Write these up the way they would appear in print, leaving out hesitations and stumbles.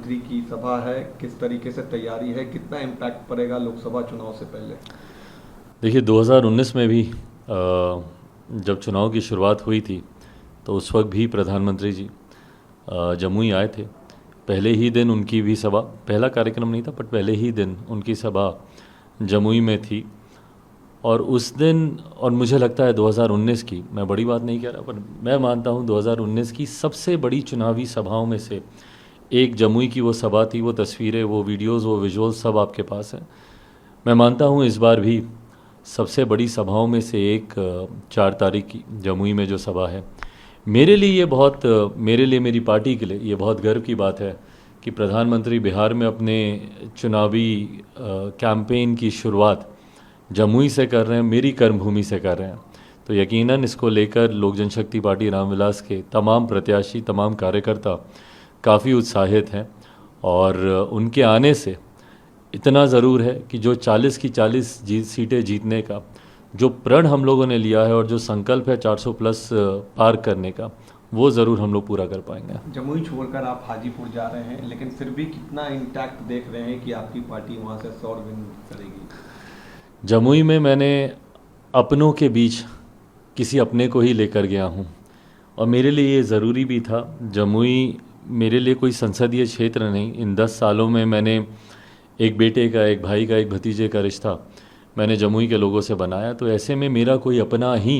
प्रधानमंत्री की सभा है, किस तरीके से तैयारी है, कितना इम्पैक्ट पड़ेगा लोकसभा चुनाव से पहले? देखिए 2019 में भी जब चुनाव की शुरुआत हुई थी तो उस वक्त भी प्रधानमंत्री जी जमुई आए थे। पहले ही दिन उनकी भी सभा, पहला कार्यक्रम नहीं था बट पहले ही दिन उनकी सभा जमुई में थी। और उस दिन, और मुझे लगता है 2019 की, मैं बड़ी बात नहीं कह रहा पर मैं मानता हूँ 2019 की सबसे बड़ी चुनावी सभाओं में से एक जमुई की वो सभा थी। वो तस्वीरें, वो वीडियोस, वो विजुअल्स सब आपके पास हैं। मैं मानता हूँ इस बार भी सबसे बड़ी सभाओं में से एक 4 तारीख की जमुई में जो सभा है, मेरे लिए ये बहुत, मेरे लिए, मेरी पार्टी के लिए ये बहुत गर्व की बात है कि प्रधानमंत्री बिहार में अपने चुनावी कैंपेन की शुरुआत जमुई से कर रहे हैं, मेरी कर्मभूमि से कर रहे हैं। तो यकीनन इसको लेकर लोक जनशक्ति पार्टी रामविलास के तमाम प्रत्याशी, तमाम कार्यकर्ता काफ़ी उत्साहित हैं। और उनके आने से इतना ज़रूर है कि जो 40 की 40 सीटें जीतने का जो प्रण हम लोगों ने लिया है और जो संकल्प है 400 प्लस पार करने का, वो ज़रूर हम लोग पूरा कर पाएंगे। जमुई छोड़कर आप हाजीपुर जा रहे हैं, लेकिन फिर भी कितना इंटैक्ट देख रहे हैं कि आपकी पार्टी वहाँ से 100 विन करेगी? जमुई में मैंने अपनों के बीच किसी अपने को ही लेकर गया हूँ और मेरे लिए ये ज़रूरी भी था। जमुई मेरे लिए कोई संसदीय क्षेत्र नहीं। इन 10 सालों में मैंने एक बेटे का, एक भाई का, एक भतीजे का रिश्ता मैंने जमुई के लोगों से बनाया। तो ऐसे में मेरा कोई अपना ही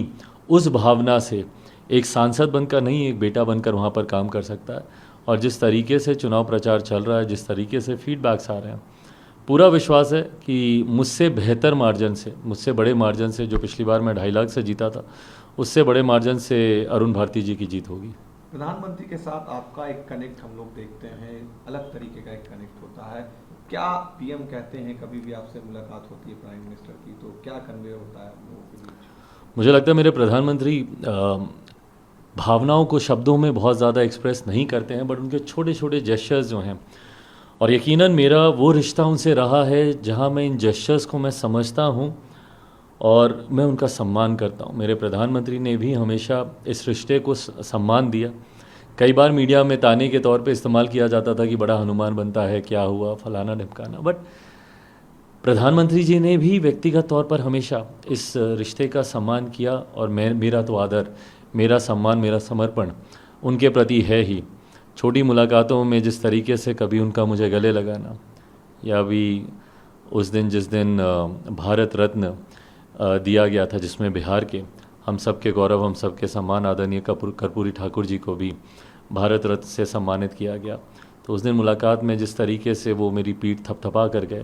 उस भावना से एक सांसद बनकर नहीं, एक बेटा बनकर वहाँ पर काम कर सकता है। और जिस तरीके से चुनाव प्रचार चल रहा है, जिस तरीके से फीडबैक्स आ रहे हैं, पूरा विश्वास है कि मुझसे बेहतर मार्जिन से, मुझसे बड़े मार्जिन से, जो पिछली बार मैं 2.5 लाख से जीता था, उससे बड़े मार्जिन से अरुण भारती जी की जीत होगी। प्रधानमंत्री के साथ आपका एक कनेक्ट हम लोग देखते हैं, अलग तरीके का एक कनेक्ट होता है। क्या पीएम कहते हैं, कभी भी आपसे मुलाकात होती है प्राइम मिनिस्टर की, तो क्या कन्वे होता है हम लोगों के बीच? मुझे लगता है मेरे प्रधानमंत्री भावनाओं को शब्दों में बहुत ज़्यादा एक्सप्रेस नहीं करते हैं, बट उनके छोटे छोटे जेस्चर्स जो हैं, और यकीनन मेरा वो रिश्ता उनसे रहा है जहाँ मैं इन जेस्चर्स को मैं समझता हूँ और मैं उनका सम्मान करता हूँ। मेरे प्रधानमंत्री ने भी हमेशा इस रिश्ते को सम्मान दिया। कई बार मीडिया में ताने के तौर पे इस्तेमाल किया जाता था कि बड़ा हनुमान बनता है, क्या हुआ, फलाना ढिमकाना, बट प्रधानमंत्री जी ने भी व्यक्तिगत तौर पर हमेशा इस रिश्ते का सम्मान किया। और मेरा तो आदर, मेरा सम्मान, मेरा समर्पण उनके प्रति है ही। छोटी मुलाकातों में जिस तरीके से कभी उनका मुझे गले लगाना, या अभी उस दिन जिस दिन भारत रत्न दिया गया था, जिसमें बिहार के हम सब के गौरव, हम सब के सम्मान आदरणीय कर्पूरी ठाकुर जी को भी भारत रत्न से सम्मानित किया गया, तो उस दिन मुलाकात में जिस तरीके से वो मेरी पीठ थपथपा कर गए,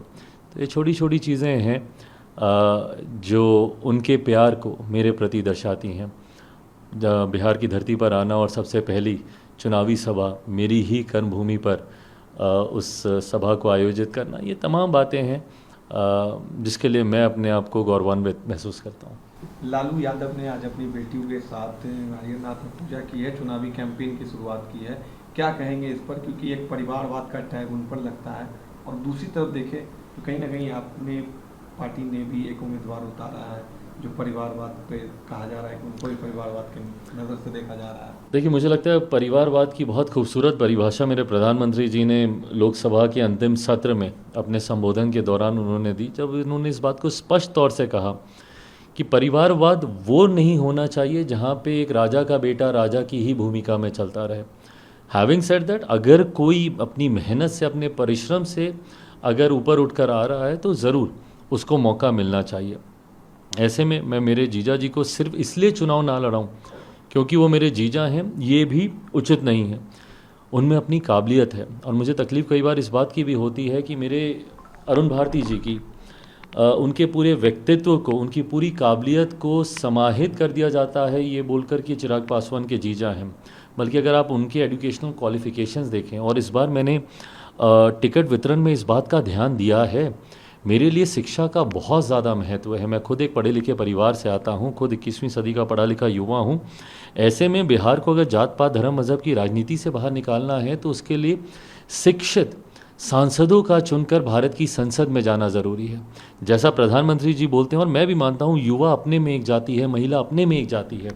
तो ये छोटी छोटी चीज़ें हैं जो उनके प्यार को मेरे प्रति दर्शाती हैं। बिहार की धरती पर आना और सबसे पहली चुनावी सभा मेरी ही कर्मभूमि पर उस सभा को आयोजित करना, ये तमाम बातें हैं जिसके लिए मैं अपने आप को गौरवान्वित महसूस करता हूँ। लालू यादव ने आज अपनी बेटियों के साथ नारियलनाथ में पूजा की है, चुनावी कैंपेन की शुरुआत की है, क्या कहेंगे इस पर? क्योंकि एक परिवारवाद का टैग उन पर लगता है, और दूसरी तरफ देखें तो कहीं ना कहीं आपने पार्टी ने भी एक उम्मीदवार उतारा है जो परिवारवाद पे कहा जा रहा है कि उनको भी परिवारवाद की नज़र से देखा जा रहा है। देखिए, मुझे लगता है परिवारवाद की बहुत खूबसूरत परिभाषा मेरे प्रधानमंत्री जी ने लोकसभा के अंतिम सत्र में अपने संबोधन के दौरान उन्होंने दी, जब उन्होंने इस बात को स्पष्ट तौर से कहा कि परिवारवाद वो नहीं होना चाहिए जहाँ पे एक राजा का बेटा राजा की ही भूमिका में चलता रहे। हैविंग सेड दैट, अगर कोई अपनी मेहनत से, अपने परिश्रम से अगर ऊपर उठकर आ रहा है तो ज़रूर उसको मौका मिलना चाहिए। ऐसे में मैं मेरे जीजा जी को सिर्फ इसलिए चुनाव ना लड़ाऊं क्योंकि वो मेरे जीजा हैं, ये भी उचित नहीं है। उनमें अपनी काबिलियत है, और मुझे तकलीफ़ कई बार इस बात की भी होती है कि मेरे अरुण भारती जी की उनके पूरे व्यक्तित्व को, उनकी पूरी काबिलियत को समाहित कर दिया जाता है ये बोलकर कि चिराग पासवान के जीजा हैं। बल्कि अगर आप उनके एजुकेशनल क्वालिफ़िकेशंस देखें, और इस बार मैंने टिकट वितरण में इस बात का ध्यान दिया है, मेरे लिए शिक्षा का बहुत ज़्यादा महत्व है। मैं खुद एक पढ़े लिखे परिवार से आता हूँ, खुद 21वीं सदी का पढ़ा लिखा युवा हूँ। ऐसे में बिहार को अगर जात पात धर्म मज़हब की राजनीति से बाहर निकालना है तो उसके लिए शिक्षित सांसदों का चुनकर भारत की संसद में जाना ज़रूरी है। जैसा प्रधानमंत्री जी बोलते हैं, और मैं भी मानता हूँ, युवा अपने में एक जाति है, महिला अपने में एक जाति है।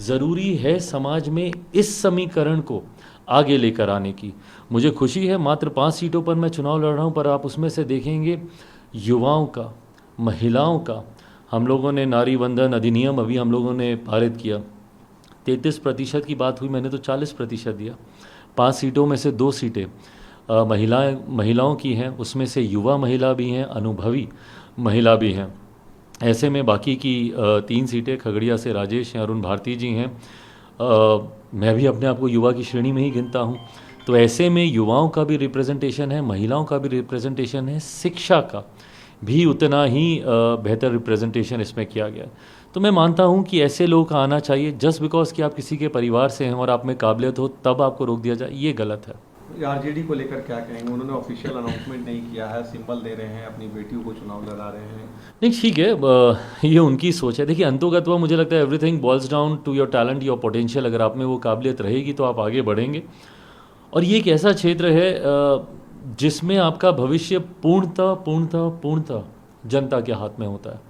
ज़रूरी है समाज में इस समीकरण को आगे लेकर आने की। मुझे खुशी है मात्र 5 सीटों पर मैं चुनाव लड़ रहा हूँ, पर आप उसमें से देखेंगे युवाओं का, महिलाओं का, हम लोगों ने नारी वंदन अधिनियम अभी हम लोगों ने पारित किया, 33% की बात हुई, मैंने तो 40% दिया। 5 सीटों में से 2 सीटें महिलाओं की हैं, उसमें से युवा महिला भी हैं, अनुभवी महिला भी हैं। ऐसे में बाकी की 3 सीटें खगड़िया से राजेश हैं, अरुण भारती जी हैं, मैं भी अपने आप को युवा की श्रेणी में ही गिनता हूँ। तो ऐसे में युवाओं का भी रिप्रेजेंटेशन है, महिलाओं का भी रिप्रेजेंटेशन है, शिक्षा का भी उतना ही बेहतर रिप्रेजेंटेशन इसमें किया गया। तो मैं मानता हूँ कि ऐसे लोगों का आना चाहिए। जस्ट बिकॉज कि आप किसी के परिवार से हैं और आप में काबिलियत हो तब आपको रोक दिया जाए, ये गलत है। आरजेडी को लेकर क्या कहेंगे? उन्होंने ऑफिशियल अनाउंसमेंट नहीं किया है, सिंबल दे रहे हैं, अपनी बेटियों को चुनाव लड़ा रहे हैं। नहीं, ठीक है, ये उनकी सोच है। देखिए, अंतोगत्वा मुझे लगता है everything boils down to your talent, your potential. अगर आप में वो काबिलियत रहेगी तो आप आगे बढ़ेंगे। और ये एक ऐसा क्षेत्र है जिसमें आपका भविष्य पूर्णतः जनता के हाथ में होता है।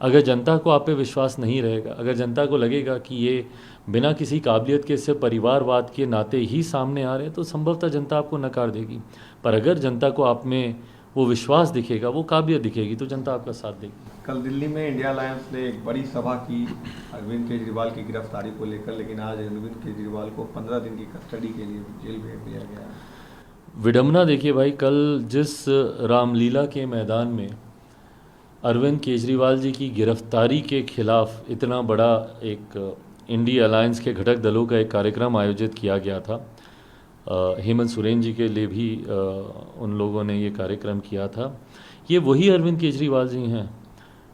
अगर जनता को आप पे विश्वास नहीं रहेगा, अगर जनता को लगेगा कि ये बिना किसी काबिलियत के सिर्फ परिवारवाद के नाते ही सामने आ रहे हैं, तो संभवतः जनता आपको नकार देगी। पर अगर जनता को आप में वो विश्वास दिखेगा, वो काबिलियत दिखेगी, तो जनता आपका साथ देगी। कल दिल्ली में इंडिया अलायंस ने एक बड़ी सभा की अरविंद केजरीवाल की गिरफ्तारी को लेकर, लेकिन आज अरविंद केजरीवाल को 15 दिन की कस्टडी के लिए जेल भेज दिया गया। विडम्बना देखिए भाई, कल जिस रामलीला के मैदान में अरविंद केजरीवाल जी की गिरफ्तारी के खिलाफ इतना बड़ा एक इंडिया अलायंस के घटक दलों का एक कार्यक्रम आयोजित किया गया था, हेमंत सोरेन जी के लिए भी उन लोगों ने ये कार्यक्रम किया था। ये वही अरविंद केजरीवाल जी हैं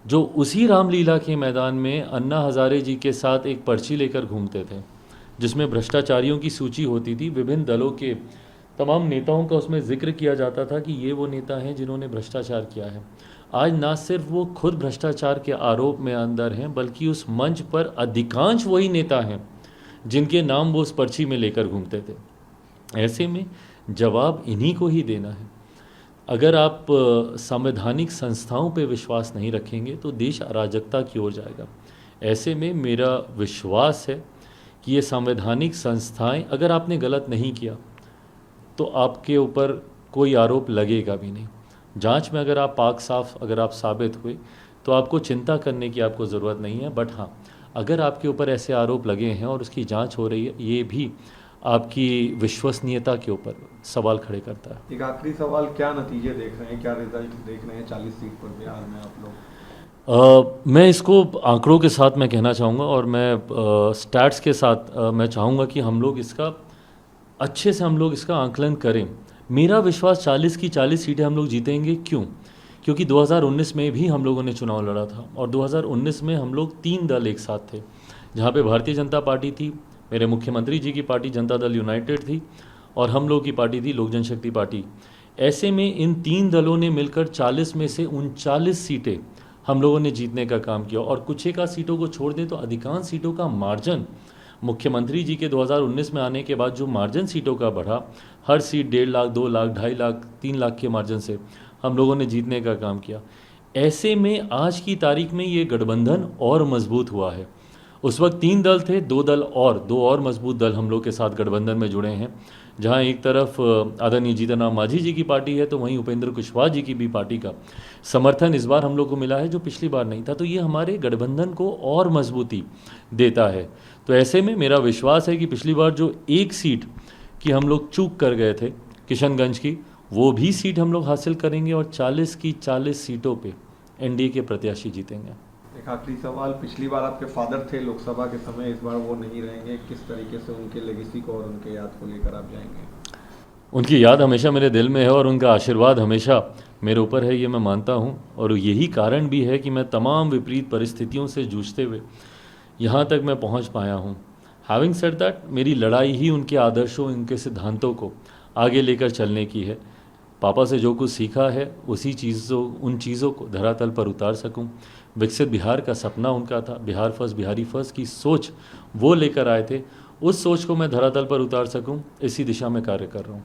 जो उसी रामलीला के मैदान में अन्ना हजारे जी के साथ एक पर्ची लेकर घूमते थे, जिसमें भ्रष्टाचारियों की सूची होती थी। विभिन्न दलों के तमाम नेताओं का उसमें जिक्र किया जाता था कि ये वो नेता हैं जिन्होंने भ्रष्टाचार किया है। आज ना सिर्फ वो खुद भ्रष्टाचार के आरोप में अंदर हैं, बल्कि उस मंच पर अधिकांश वही नेता हैं जिनके नाम वो उस पर्ची में लेकर घूमते थे। ऐसे में जवाब इन्हीं को ही देना है। अगर आप संवैधानिक संस्थाओं पे विश्वास नहीं रखेंगे तो देश अराजकता की ओर जाएगा। ऐसे में मेरा विश्वास है कि ये संवैधानिक संस्थाएं, अगर आपने गलत नहीं किया तो आपके ऊपर कोई आरोप लगेगा भी नहीं। जांच में अगर आप पाक साफ अगर आप साबित हुए तो आपको चिंता करने की आपको ज़रूरत नहीं है। बट हाँ, अगर आपके ऊपर ऐसे आरोप लगे हैं और उसकी जांच हो रही है, ये भी आपकी विश्वसनीयता के ऊपर सवाल खड़े करता है। एक आखिरी सवाल, क्या नतीजे देख रहे हैं, क्या रिजल्ट देख रहे हैं 40 सीट पर बिहार में आप लोग? मैं इसको आंकड़ों के साथ मैं कहना चाहूँगा और मैं स्टैट्स के साथ मैं चाहूँगा कि हम लोग इसका अच्छे से हम लोग इसका आंकलन करें। मेरा विश्वास 40 की 40 सीटें हम लोग जीतेंगे। क्यों? क्योंकि 2019 में भी हम लोगों ने चुनाव लड़ा था और 2019 में हम लोग 3 दल एक साथ थे, जहाँ पे भारतीय जनता पार्टी थी, मेरे मुख्यमंत्री जी की पार्टी जनता दल यूनाइटेड थी और हम लोग की पार्टी थी लोक जनशक्ति पार्टी। ऐसे में इन 3 दलों ने मिलकर 40 में से 39 सीटें हम लोगों ने जीतने का काम किया। और कुछ एक सीटों को छोड़ दें तो अधिकांश सीटों का मार्जिन मुख्यमंत्री जी के 2019 में आने के बाद जो मार्जिन सीटों का बढ़ा, हर सीट 1.5 लाख, 2 लाख, 2.5 लाख, 3 लाख के मार्जिन से हम लोगों ने जीतने का काम किया। ऐसे में आज की तारीख में ये गठबंधन और मजबूत हुआ है। उस वक्त 3 दल थे, 2 और मजबूत दल हम लोग के साथ गठबंधन में जुड़े हैं, जहां एक तरफ आदरणीय जीतन राम मांझी जी की पार्टी है तो वहीं उपेंद्र कुशवाहा जी की भी पार्टी का समर्थन इस बार हम लोग को मिला है, जो पिछली बार नहीं था। तो ये हमारे गठबंधन को और मजबूती देता है। तो ऐसे में मेरा विश्वास है कि पिछली बार जो 1 सीट की हम लोग चूक कर गए थे किशनगंज की, वो भी सीट हम लोग हासिल करेंगे और 40 की 40 सीटों पे एनडीए के प्रत्याशी जीतेंगे। एक आखिरी सवाल, पिछली बार आपके फादर थे लोकसभा के समय, इस बार वो नहीं रहेंगे, किस तरीके से उनके लेगेसी को और उनके याद को लेकर आप जाएंगे? उनकी याद हमेशा मेरे दिल में है और उनका आशीर्वाद हमेशा मेरे ऊपर है, ये मैं मानता हूँ। और यही कारण भी है कि मैं तमाम विपरीत परिस्थितियों से जूझते हुए यहाँ तक मैं पहुँच पाया हूँ। हैविंग सेड दैट, मेरी लड़ाई ही उनके आदर्शों, उनके सिद्धांतों को आगे लेकर चलने की है। पापा से जो कुछ सीखा है उन चीज़ों को धरातल पर उतार सकूं। विकसित बिहार का सपना उनका था, बिहार फर्स्ट, बिहारी फर्स्ट की सोच वो लेकर आए थे, उस सोच को मैं धरातल पर उतार सकूं, इसी दिशा में कार्य कर रहा हूं।